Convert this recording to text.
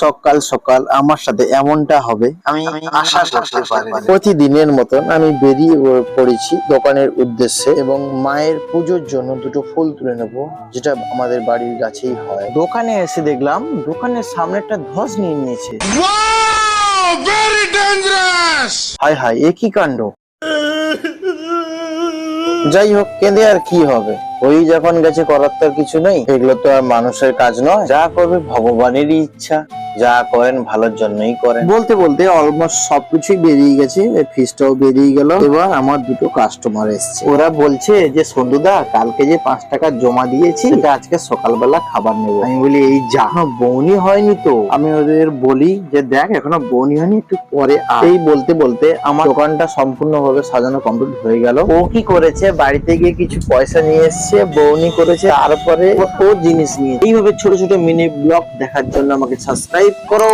সকাল সকাল আমার সাথে এমনটা হবে আমি আশা করতে পারিনি। প্রতিদিনের মতন আমি বেরিয়ে পড়েছি দোকানের উদ্দেশ্যে এবং মায়ের পুজোর জন্য দুটো ফুল তুলে নেব, যেটা আমাদের বাড়ির কাছেই হয়। দোকানে এসে দেখলাম দোকানের সামনে একটা ধস নিয়ে নিয়েছে। হায় হায়, এ কি কাণ্ড! যাই হোক, কেঁদে আর কি হবে, ওই যখন গেছে করার তো আর কিছু নেই। এগুলো তো আর মানুষের কাজ নয়, যা করবে ভগবানেরই ইচ্ছা, যা করেন ভালোর জন্যই করেন। বলতে বলতে অলমোস্ট সবকিছুই বেরিয়ে গেছে, ফিসটাও বেরিয়ে গেল। এবার আমার দুটো কাস্টমার এসছে, ওরা বলছে যে সন্টুদা, কালকে যে 5 টাকা জমা দিয়েছি সেটা আজকে সকালবেলা খাবার নেবো। আমি বলি এই যা, বউনি হয়নি তো। আমি ওদের বলি যে দেখ, এখনো বউনি হয়নি, একটু পরে আয়। এই বলতে বলতে আমার দোকানটা সম্পূর্ণভাবে সাজানো কমপ্লিট হয়ে গেল। ও কি করেছে, বাড়িতে গিয়ে কিছু পয়সা নিয়ে এসছে, বউনি করেছে, তারপরে ও জিনিস নিয়ে। এইভাবে ছোট ছোট মিনি ব্লগ দেখার জন্য আমাকে সাবস্ক্রাইব করো।